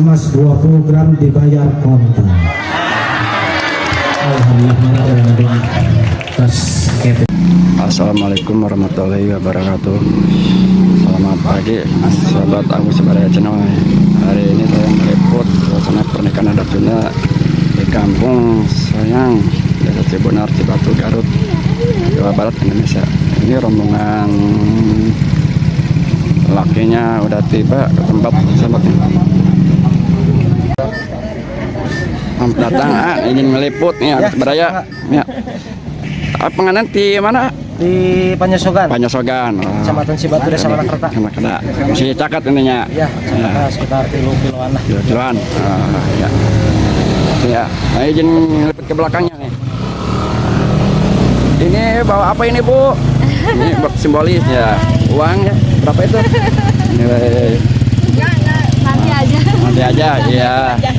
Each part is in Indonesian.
emas 20 gram dibayar kontan. Alhamdulillah. Assalamualaikum warahmatullahi wabarakatuh. Selamat pagi sahabat Agus Baraya Channel. Hari ini saya meliput suasana pernikahan adat Sunda di kampung Sayang, Desa Cibunar, Cibatu, Garut, Jawa Barat, Indonesia. Ini rombongan lakinya udah tiba ke tempat sahabatnya. Selamat datang, ingin meliput nih Agus Baraya. Ya. Penganan di mana? Di Panyosogan. Panyosogan. Kecamatan Cibatu, Desa Manakerta. Manakerta. Masih cakat ininya. Ya, sekitar kiloan lah. Kiloan. Ya. Ya. Nah, izin liput ke belakangnya nih. Ini bawa apa ini, Bu? Ini simbolis ya. Uang ya. Berapa itu? Nilai. Nanti aja. Nanti aja, iya. Ya.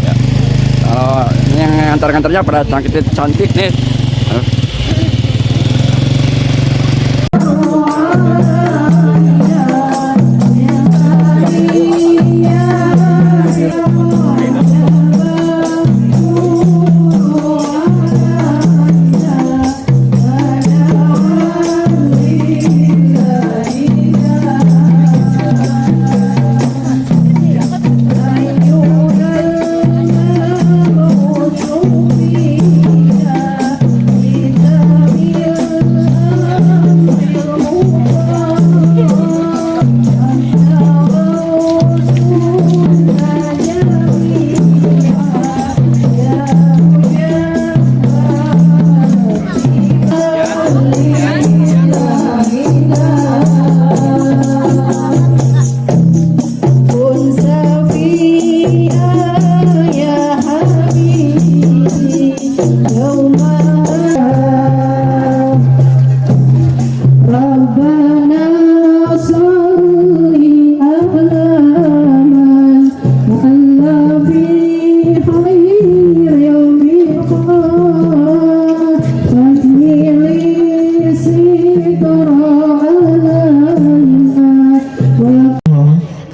Ya. Kalau ini yang antar-antarnya pada cantik nih.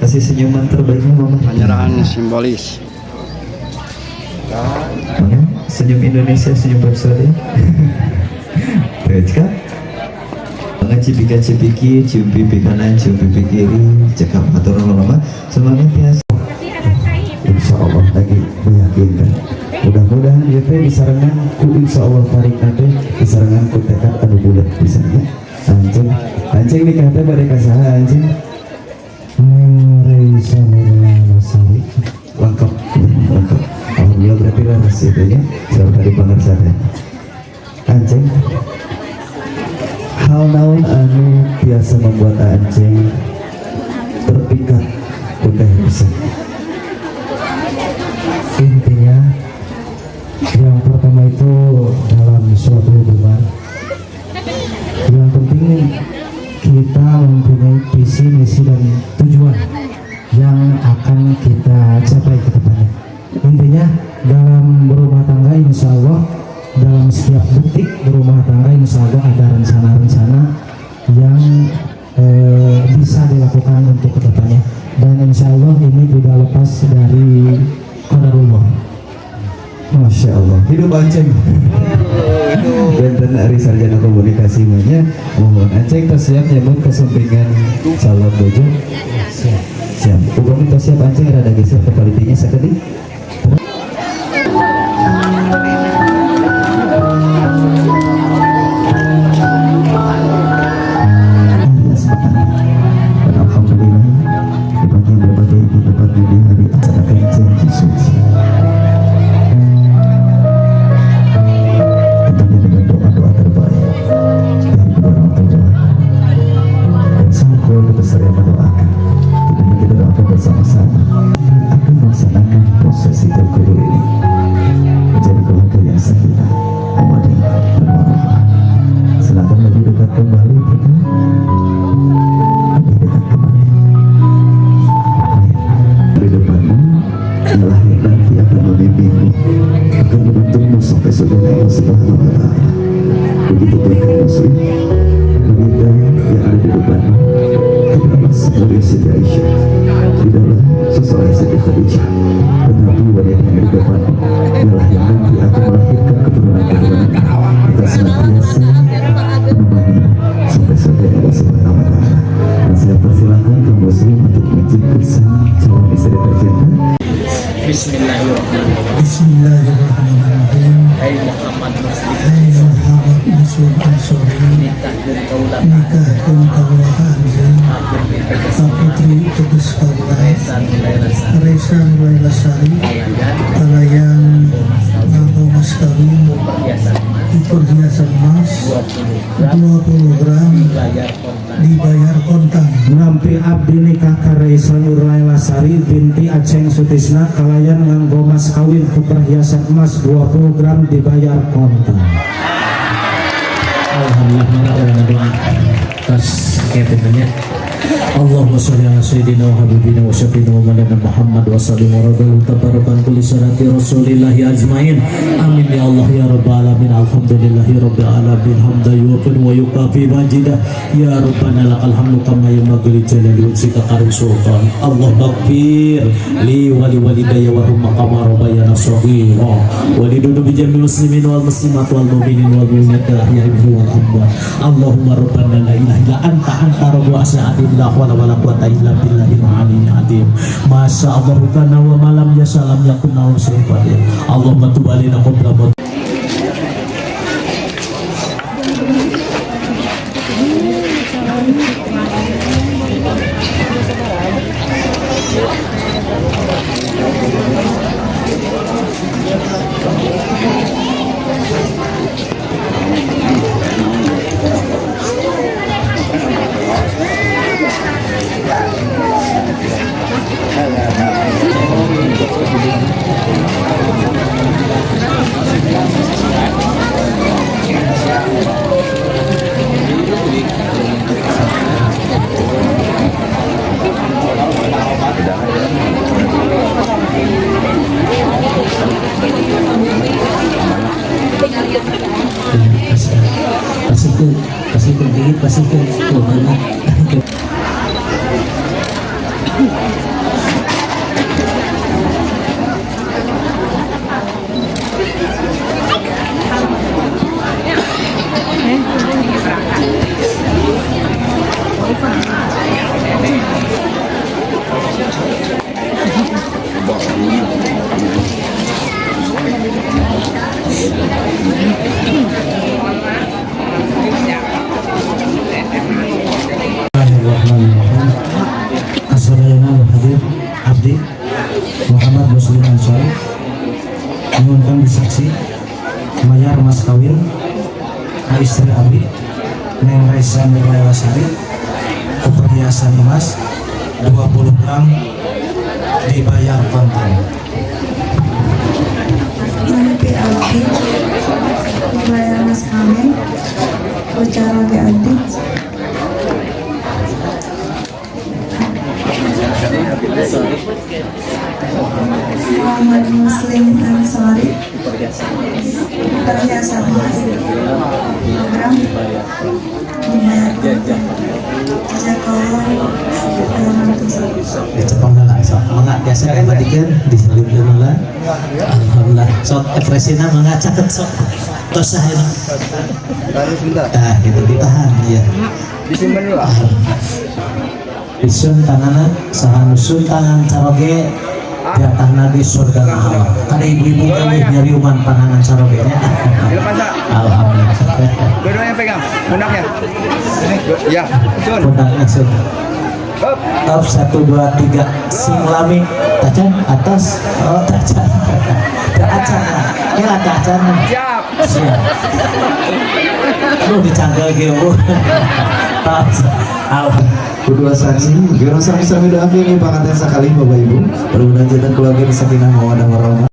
Kasih senyuman terbaiknya Mama. Penyerahan simbolis. Senyum Indonesia, senyum Bangsa-Bangsa. Baik kan? Cipika-cipiki, cium pipi kanan, cium pipi kiri, cekap atau lama-lama semangat biasa. Insya Allah lagi meyakinkan. Mudah-mudahan ya teh disarangan ku insya Allah tarik nanti disarangan ku tekad anu bulat bisa ya. Anjing nikah teh bade kasaha anjing. Reisa Nurlanasari lengkap. Alhamdulillah berarti laras itu ya. Sudah tadi pengertian. Anjing. Hal naon anu biasa membuat anjing terpikat udah bisa. Intinya yang pertama itu dalam suatu hubungan yang penting kita mempunyai visi, misi dan tujuan yang akan kita capai ke depannya. Intinya dalam berumah tangga insya Allah, dalam setiap detik berumah tangga insya Allah ada rencana-rencana yang bisa dilakukan untuk kedepannya, dan insya Allah ini tidak lepas dari qadarullah. Masya Allah, hidup Aceng. Benten Ari Sarjana Komunikasi banyak. Mohon Aceng siap nyambut kesampingan calon bojo. Siap. Uang itu siap Aceng ada geser ke kualitinya sekali. Alhamdulillah, dibagi berbagai tempat di hari acara janji suci. Tentunya dengan doa-doa terbaik dari kedua orang tua dan semua keluarga besar yang mendoakan. Tentunya kita doakan bersama-sama dan akan melaksanakan prosesi terkubur ini menjadi keluarga yang sakinah, mawaddah dan warahmah. Silakan lebih dekat kembali kita. Lebih dekat kembali. Di depanmu lahir nanti akan membimbingmu, akan menuntutmu sampai surga Allah Subhanahu wa Ta'ala. Begitu baik muslim, wanita yang ada di depanmu adalah sebagai Siti Aisyah, tidaklah seseorang Siti Khadijah. Bismillahirrahmanirrahim. Hai Muhammad Muslim Ansori, nikahkan kaulahan Kaputri Tegas Kaula Reza Nurailasari kalayan nganggo mas kawin perhiasan emas 20 gram dibayar kontan. Ngampi abdi nikah ka Reza Nurailasari binti Aceng Sutisna kalayan nganggo mas kawin perhiasan emas 20 gram dibayar kontan. Alhamdulillah, mana orang doa tas ketenannya. Allahumma sholli ala sayyidina wa habibina wa syafiina wa maulana Muhammad wa sallim wa radhiyallahu tabarakan kulli salati rasulillahi ajmain. Amin ya Allah ya rabbal alamin. Alhamdulillahi rabbil alamin hamdan yuqin wa yukafi majidah. Ya rabbana lakal hamdu kama yanbaghi li jalali wajhika karim sultan. Allah maghfir li wa li walidayya wa hum kama rabbayana shaghira wa li dunubi jamil muslimin wal muslimat wal mu'minin wal mu'minat ahya'i wal amwat. Allahumma rabbana la ilaha illa anta rabbul as'adin la hawla wala quwwata illa billahil aliyyil azim. Masya Allah kana wa malam ya salam yakun wa sayfadir. Allahumma tub alaina qabla pasihkan Abdi Muhammad Muslim Ansori menyumbangkan disaksi mayar mas kawin ke istri Abdi Neng Reza Nurailasari perhiasan emas 20 gram dibayar kontan. Ngampi Abdi bayar mas kawin ucara ke Abdi Muhammad Muslim Ansori perhiasan emas 20 gram dibayar kontan. Jazakallah Jepang lah, so mangga biasa kayak matikan diselip dulu lah. Alhamdulillah, sok ekspresinya mangga caket sok tosah itu. Nah, itu ditahan ya. Disimpan dulu. Isun tangan sahanusun tangan caroge jatah nabi surga Allah. Kada ibu-ibu kami nyari uman panangan carogenya. Alhamdulillah. Dua-duanya pegang pundaknya. Ya, Sun. Pundaknya Sun. Top 1 2 3 singlami tacan atas tacan tacan ya tacan Siap. siap lu dicanggal gitu top Kedua saksi, kira sami-sami doakan ini panganten sekali Bapak Ibu. Mudah-mudahan kita keluarga sakinah mawaddah warahmah.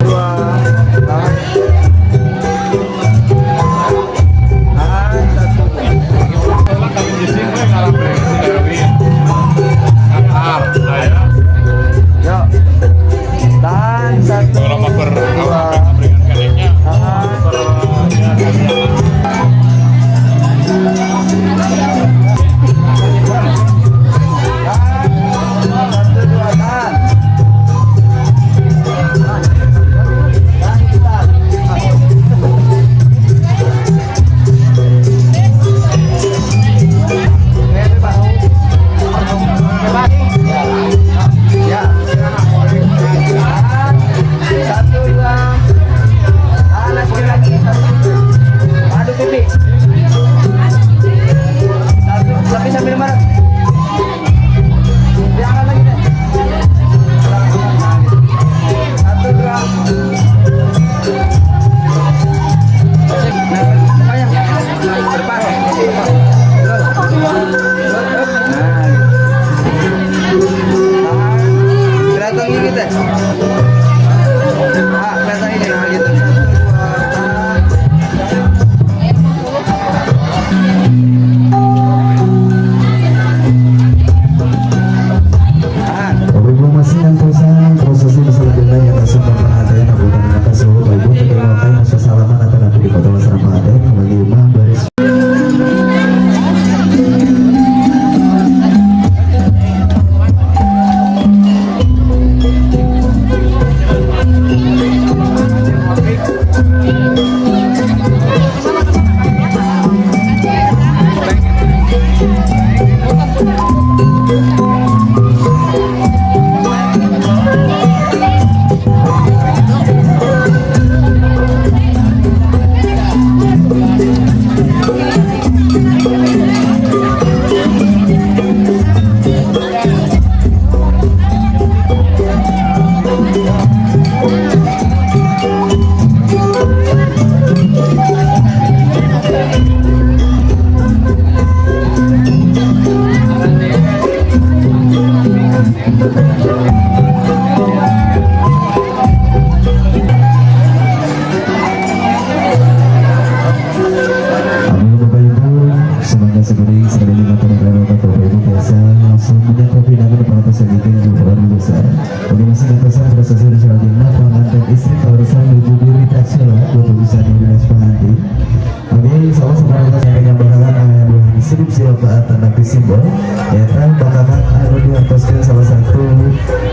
simbol ya kan bakalan anu dihartoskeun salah satu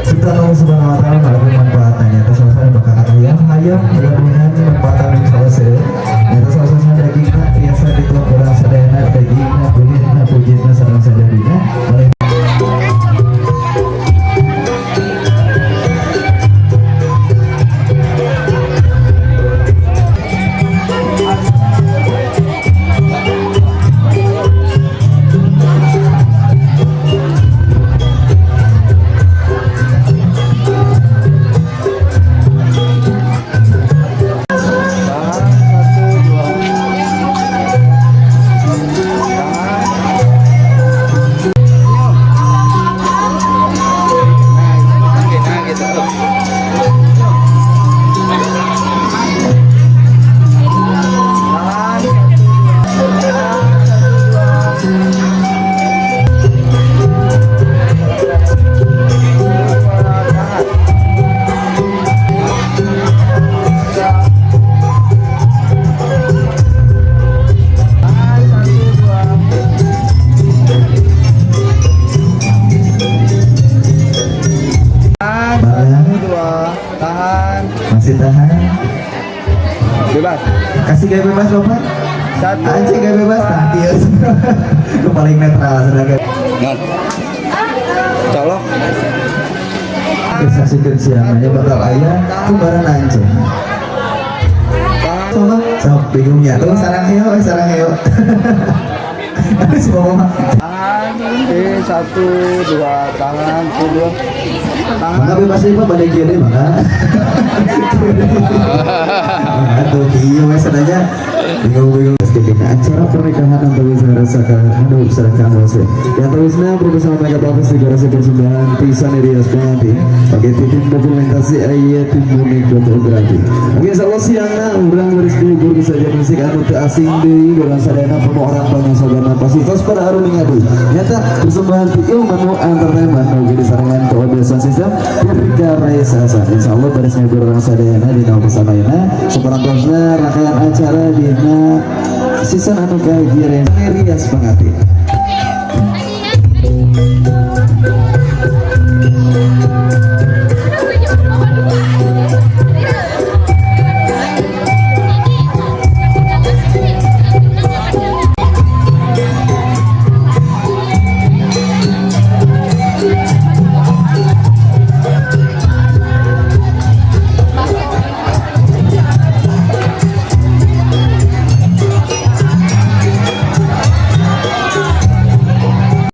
ciptaan Allah Subhanahu wa taala anu manfaatnya eta salah satu bakalan hayang mudah-mudahan manfaatan salese eta salah satu dagingna biasa dituang urang sadayana dagingna kulitna pujitna sareng sadayana masih tahan Bebas. kasih gaya bebas Bapak anjing gaya bebas nah iya lu paling netral sedangkan Ngat. Colok. saksikan siangannya bakal ayah itu barang anjing sok bingungnya tuh sarang heo semua Tangan. 1 2 tangan. 2 tangan. maka bebas ini Pak badai kiri maka tuh iya wes adanya bingung acara pernikahan antara Wisna Rasaka Hadap Seraka Wase yang terusnya bersama Mega Bapak Segera Persembahan Pisan Irias Penganti pakai titik dokumentasi ayat timbunik fotografi oke insya siangnya orang berisdi guru saja musik anu asing di orang sadana penuh orang banyak saudara pasitos pada aru mingadu nyata persembahan tiil menu entertainment oke disarankan kebiasaan sistem ketika Raya Sasa insya Allah beresnya orang sadana di nama pesanayana seperantosnya rangkaian acara di Sisan anu kajian Rias Pengati